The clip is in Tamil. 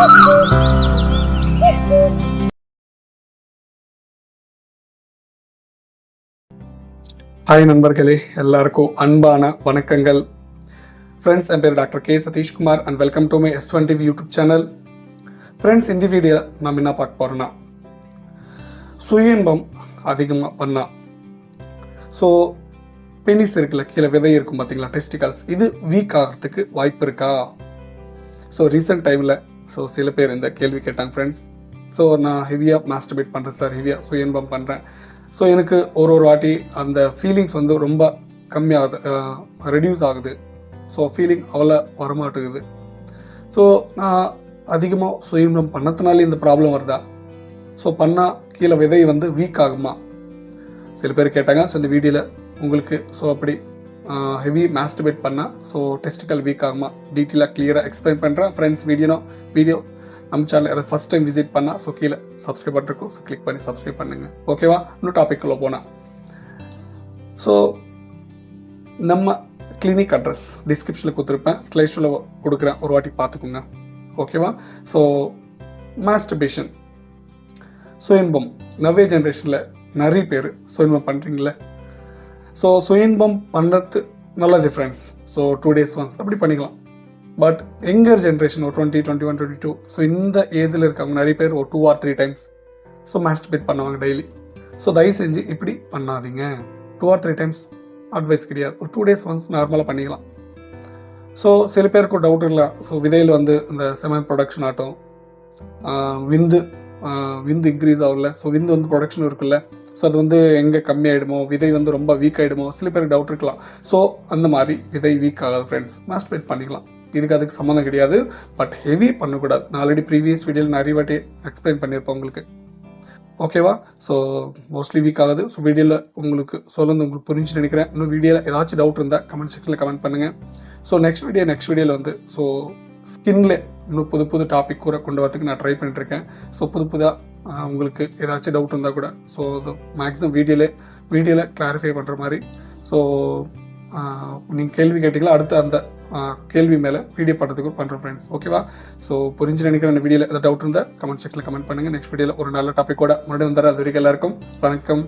ஹாய் நண்பர்களே, எல்லாருக்கும் அன்பான வணக்கங்கள். ஃப்ரெண்ட்ஸ், என் பேர் doctor K Sathishkumar and welcome to my S1 TV YouTube channel. Friends, இந்த வீடியோ நம்ம என்ன பார்க்க போகிறோன்னா, சுய இன்பம் அதிகமாக பண்ணா ஸோ பெனிஸ் இருக்குல்ல, கீழே விதை இருக்கும் பார்த்தீங்களா, டெஸ்டிகல்ஸ், இது வீக் ஆகிறதுக்கு வாய்ப்பு இருக்கா? ஸோ ரீசெண்ட் டைமில் சில பேர் இந்த கேள்வி கேட்டாங்க ஃப்ரெண்ட்ஸ். ஸோ நான் ஹெவியாக மாஸ்டர்பேட் பண்ணுறேன் சார், ஹெவியாக சுய இன்பம் பண்ணுறேன். ஸோ எனக்கு ஒரு வாட்டி அந்த ஃபீலிங்ஸ் ரொம்ப கம்மியாகுது, ரெடியூஸ் ஆகுது. ஸோ ஃபீலிங் அவ்வளோ வரமாட்டேங்குது. ஸோ நான் அதிகமாக சுய இன்பம் பண்ணதுனால இந்த ப்ராப்ளம் வருதா? ஸோ பண்ணால் கீழே விதை வீக் ஆகுமா? சில பேர் கேட்டாங்க. ஸோ இந்த வீடியோவில் உங்களுக்கு அப்படி ஹெவி மாஸ்டர்பேட் பண்ணால் டெஸ்டிக்கல் வீக் ஆகுமா டீட்டெயிலாக கிளியராக எக்ஸ்பிளைன் பண்ணுறேன். ஃப்ரெண்ட்ஸ், வீடியோ நம்ம சேனல் யாராவது ஃபஸ்ட் டைம் விசிட் பண்ணால் கீழே சப்ஸ்கிரைப் பண்ணிருக்கோம், கிளிக் பண்ணி சப்ஸ்கிரைப் பண்ணுங்கள். ஓகேவா? இன்னும் டாபிக்குள்ளே போனால், நம்ம கிளினிக் அட்ரஸ் டிஸ்கிரிப்ஷனில் கொடுத்துருப்பேன், ஸ்லைட்ஸில் கொடுக்குறேன், ஒரு வாட்டி பார்த்துக்குங்க. ஓகேவா? மாஸ்டர்பேஷன், சுய இன்பம், நவே ஜென்ரேஷனில் நிறைய பேர் சுய இன்பம் பண்ணுறீங்களே. சுய இன்பம் பண்ணுறது நல்ல டிஃப்ரென்ஸ். 2 days once அப்படி பண்ணிக்கலாம். பட் யங்கர் ஜென்ரேஷன் ஒரு 20, 21, 22, இந்த ஏஜில் இருக்கவங்க நிறைய பேர் ஒரு 2 or 3 times மாஸ்டர்பேட் பண்ணுவாங்க டெய்லி. தயவு செஞ்சு இப்படி பண்ணாதீங்க. 2 or 3 times அட்வைஸ் கிடையாது. ஒரு 2 days once நார்மலாக பண்ணிக்கலாம். சில பேருக்கு டவுட் இல்லை. விதையில் இந்த செமன் ப்ரொடக்ஷன் ஆட்டும், விந்து இன்க்ரீஸ் ஆகல. விந்து ப்ரொடக்ஷன் இருக்குல்ல, அது எங்கே கம்மியாயிடுமோ, விதை ரொம்ப வீக் ஆகிடுமோ, சில பேருக்கு டவுட் இருக்கலாம். அந்த மாதிரி விதை வீக் ஆகாது ஃப்ரெண்ட்ஸ், மாஸ்டர்பேட் பண்ணிக்கலாம். அதுக்கு சம்மந்தம் கிடையாது. பட் ஹெவி பண்ணக்கூடாது. நான் ஆல்ரெடி ப்ரீவியஸ் வீடியோவில் நிறைய வாட்டி எக்ஸ்பிளைன் பண்ணியிருப்பேன் உங்களுக்கு. ஓகேவா? மோஸ்ட்லி வீக் ஆகுது. வீடியோவில் உங்களுக்கு உங்களுக்கு புரிஞ்சு நினைக்கிறேன். இன்னும் வீடியோவில் ஏதாச்சும் டவுட் இருந்தால் கமெண்ட் செக்ஷனில் கமெண்ட் பண்ணுங்கள். நெக்ஸ்ட் வீடியோவில் ஸ்கின்ல இன்னும் புது டாபிக் கூட கொண்டு வரதுக்கு நான் ட்ரை பண்ணிட்டுருக்கேன். புதுதாக உங்களுக்கு ஏதாச்சும் டவுட் இருந்தால் கூட மேக்ஸிமம் வீடியோவில் கிளாரிஃபை பண்ணுற மாதிரி நீங்கள் கேள்வி கேட்டிங்களா, அடுத்து அந்த கேள்வி மேலே வீடியோ பண்ணுறதுக்கு பண்ணுறோம் ஃப்ரெண்ட்ஸ். ஓகேவா? புரிஞ்சு நினைக்கிறேன். இந்த வீடியோவில் ஏதாவது டவுட் இருந்தால் கமெண்ட் செக்ஷனில் கமெண்ட் பண்ணுங்கள். நெக்ஸ்ட் வீடியோவில் ஒரு நல்ல டாபிக் கூட முன்னாடி வந்துடுறேன். அது வரைக்கும் எல்லாருக்கும் வணக்கம்.